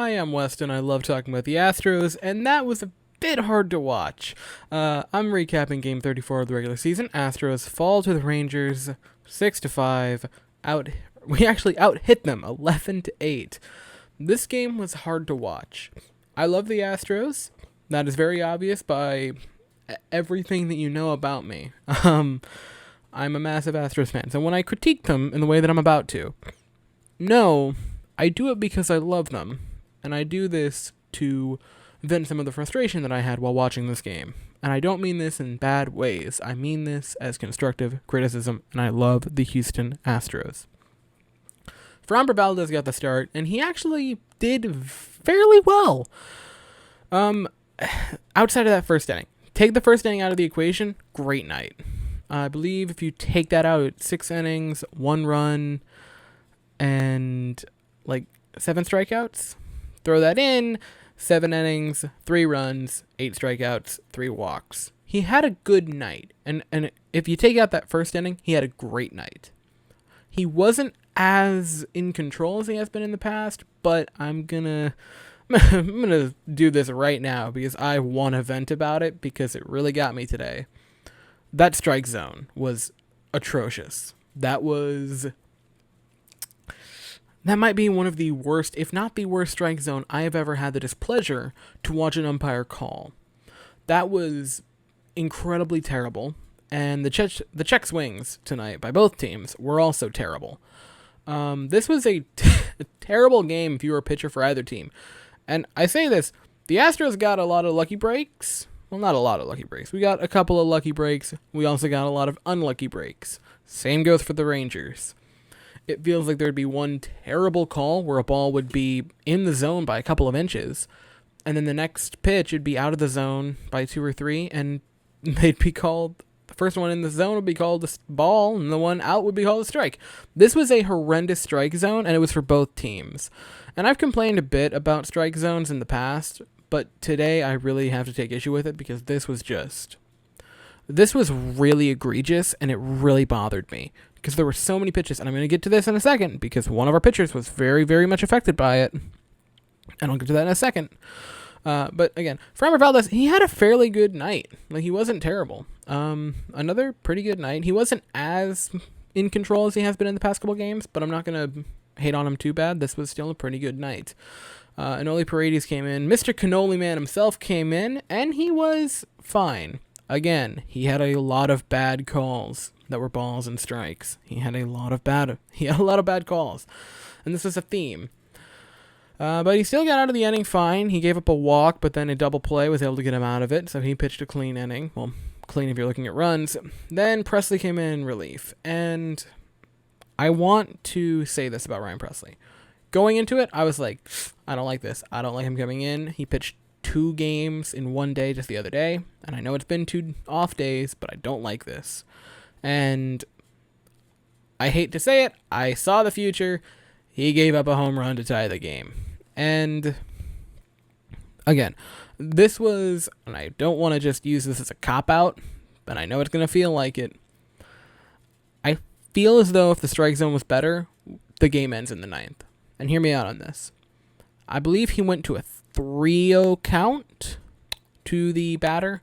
I'm Weston. I love talking about the Astros, and that was a bit hard to watch. I'm recapping Game 34 of the regular season. Astros fall to the Rangers 6-5. We actually out hit them 11-8. This game was hard to watch. I love the Astros. That is very obvious by everything that you know about me. I'm a massive Astros fan, so when I critique them in the way that I'm about to, no, I do it because I love them, and I do this to vent some of the frustration that I had while watching this game. And I don't mean this in bad ways. I mean this as constructive criticism, and I love the Houston Astros. Framber Valdez got the start, and he actually did fairly well. Outside of that first inning. Take the first inning out of the equation, great night. I believe if you take that out, it's 6 innings, 1 run, and 7 strikeouts. Throw that in, 7 innings, 3 runs, 8 strikeouts, 3 walks. He had a good night. And if you take out that first inning, he had a great night. He wasn't as in control as he has been in the past, but I'm gonna do this right now because I want to vent about it because it really got me today. That strike zone was atrocious. That might be one of the worst, if not the worst strike zone I have ever had the displeasure to watch an umpire call. That was incredibly terrible, and the check swings tonight by both teams were also terrible. This was a terrible game if you were a pitcher for either team. And I say this, the Astros got a lot of lucky breaks. Well, not a lot of lucky breaks. We got a couple of lucky breaks. We also got a lot of unlucky breaks. Same goes for the Rangers. It feels like there'd be one terrible call where a ball would be in the zone by a couple of inches, and then the next pitch would be out of the zone by 2 or 3, and they'd be called, the first one in the zone would be called a ball, and the one out would be called a strike. This was a horrendous strike zone, and it was for both teams. And I've complained a bit about strike zones in the past, but today I really have to take issue with it because this was really egregious, and it really bothered me because there were so many pitches, and I'm going to get to this in a second because one of our pitchers was very, very much affected by it, and I'll get to that in a second. But again, Framber Valdez, he had a fairly good night. He wasn't terrible. Another pretty good night. He wasn't as in control as he has been in the past couple games, but I'm not going to hate on him too bad. This was still a pretty good night. Anoli Paredes came in. Mr. Cannoli Man himself came in, and he was fine. Again, he had a lot of bad calls that were balls and strikes. He had a lot of bad calls, and this is a theme. But he still got out of the inning fine. He gave up a walk, but then a double play was able to get him out of it, so he pitched a clean inning. Well, clean if you're looking at runs. Then Presley came in relief, and I want to say this about Ryan Presley. Going into it, I was like, I don't like this. I don't like him coming in. He pitched 2 games in 1 day just the other day, and I know it's been 2 off days, but I don't like this. And I hate to say it, I saw the future. He gave up a home run to tie the game. And again, this was, and I don't want to just use this as a cop-out, but I know it's going to feel like it. I feel as though if the strike zone was better, the game ends in the 9th. And hear me out on this. I believe he went to a 3-0 count to the batter,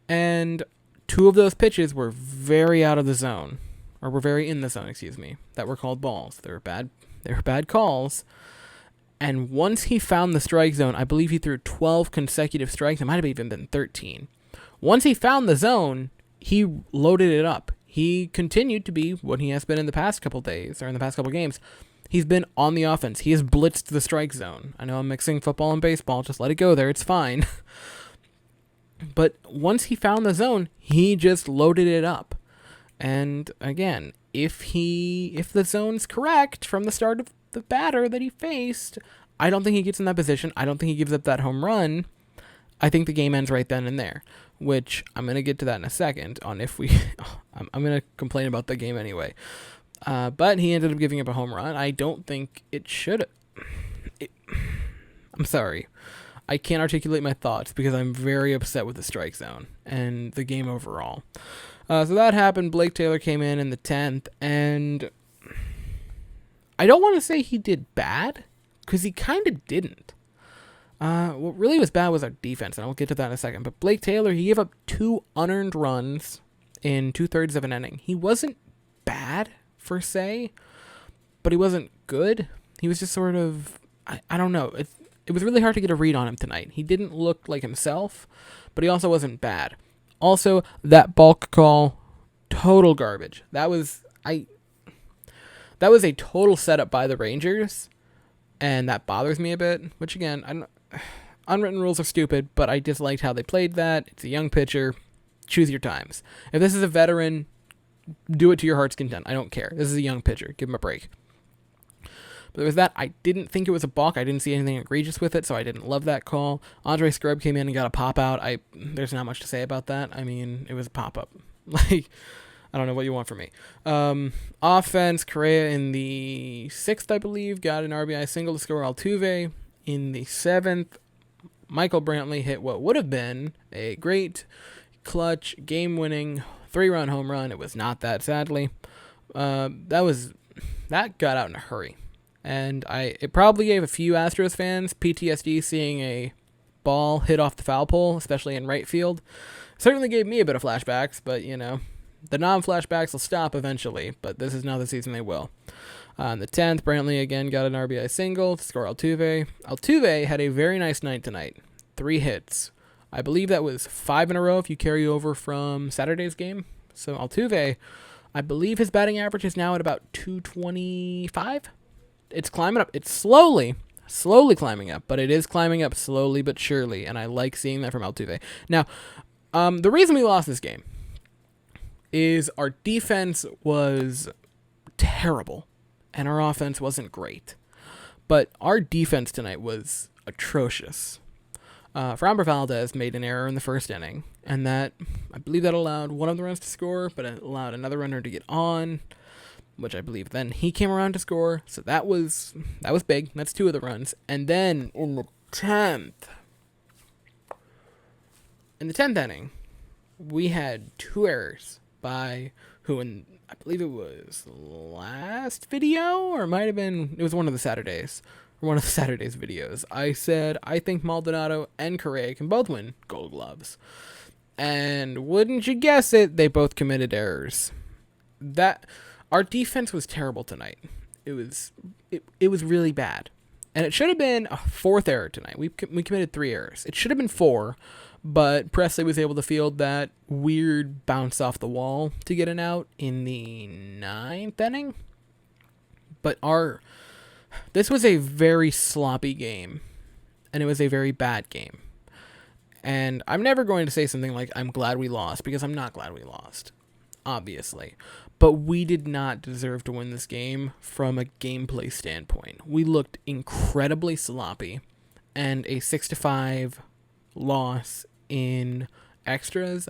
and 2 of those pitches were very out of the zone, or were very in the zone, that were called balls. They were bad calls. And once he found the strike zone, I believe he threw 12 consecutive strikes. It might have even been 13. Once he found the zone, he loaded it up. He continued to be what he has been in the past couple days, or in the past couple games. He's been on the offense. He has blitzed the strike zone. I know I'm mixing football and baseball. Just let it go there. It's fine. But once he found the zone, he just loaded it up. And again, if the zone's correct from the start of the batter that he faced, I don't think he gets in that position. I don't think he gives up that home run. I think the game ends right then and there, which I'm going to get to that in a second on if we... I'm going to complain about the game anyway. But he ended up giving up a home run. I don't think it should... I'm sorry. I can't articulate my thoughts because I'm very upset with the strike zone and the game overall. So that happened. Blake Taylor came in the 10th, and I don't want to say he did bad, because he kind of didn't. What really was bad was our defense, and I'll get to that in a second. But Blake Taylor, he gave up 2 unearned runs in 2/3 of an inning. He wasn't bad, per se, but he wasn't good. He was just sort of, I don't know. It was really hard to get a read on him tonight. He didn't look like himself, but he also wasn't bad. Also, that balk call, total garbage. That was a total setup by the Rangers, and that bothers me a bit. Which again, unwritten rules are stupid, but I just liked how they played that. It's a young pitcher. Choose your times. If this is a veteran, do it to your heart's content. I don't care. This is a young pitcher. Give him a break. But there was that. I didn't think it was a balk. I didn't see anything egregious with it, so I didn't love that call. Andre Scrub came in and got a pop out. There's not much to say about that. I mean, it was a pop up. Like, I don't know what you want from me. Offense, Correa in the 6th, I believe, got an RBI single to score Altuve. In the 7th, Michael Brantley hit what would have been a great clutch, game-winning 3-run home run. It was not that, sadly. That got out in a hurry. And it probably gave a few Astros fans PTSD seeing a ball hit off the foul pole, especially in right field. Certainly gave me a bit of flashbacks, but, the non-flashbacks will stop eventually, but this is not the season they will. On the 10th, Brantley again got an RBI single to score Altuve. Altuve had a very nice night tonight. 3 hits. I believe that was 5 in a row if you carry over from Saturday's game. So Altuve, I believe his batting average is now at about 225. It's climbing up. It's slowly climbing up, but it is climbing up slowly but surely, and I like seeing that from Altuve. Now, the reason we lost this game is our defense was terrible, and our offense wasn't great. But our defense tonight was atrocious. Framber Valdez made an error in the 1st inning, and I believe that allowed one of the runs to score, but it allowed another runner to get on, which I believe then he came around to score. So that was big. That's 2 of the runs. And then in the 10th inning, we had 2 errors by who, and I believe it was last video, or it might have been, it was one of the Saturdays videos. I said, I think Maldonado and Correa can both win Gold Gloves. And wouldn't you guess it, they both committed errors. Our defense was terrible tonight. It was really bad. And it should have been a 4th error tonight. We committed 3 errors. It should have been 4, but Presley was able to field that weird bounce off the wall to get an out in the 9th inning. But this was a very sloppy game, and it was a very bad game. And I'm never going to say something like, I'm glad we lost, because I'm not glad we lost, obviously. But we did not deserve to win this game from a gameplay standpoint. We looked incredibly sloppy, and a 6-5 loss in extras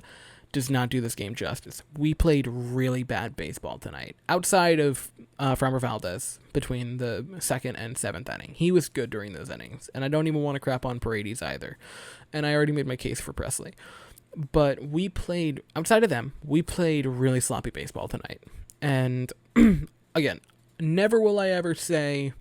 does not do this game justice. We played really bad baseball tonight. Outside of Framber Valdez between the 2nd and 7th inning. He was good during those innings. And I don't even want to crap on Paredes either. And I already made my case for Presley. But outside of them, we played really sloppy baseball tonight. And again, never will I ever say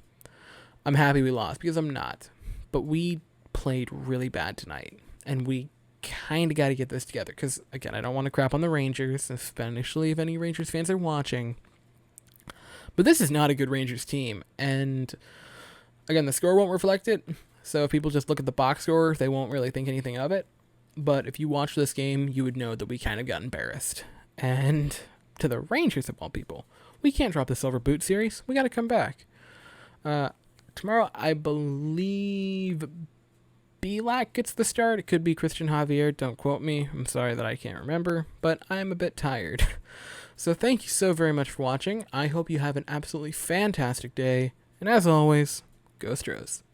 I'm happy we lost, because I'm not. But we played really bad tonight. And we kind of got to get this together, because again, I don't want to crap on the Rangers, especially if any Rangers fans are watching, but this is not a good Rangers team. And again, the score won't reflect it, so if people just look at the box score, they won't really think anything of it. But if you watch this game, you would know that we kind of got embarrassed. And to the Rangers, of all people, we can't drop the Silver Boot series. We got to come back. Tomorrow, I believe Belak gets the start. It could be Christian Javier. Don't quote me. I'm sorry that I can't remember, but I'm a bit tired. So thank you so very much for watching. I hope you have an absolutely fantastic day. And as always, go Stros.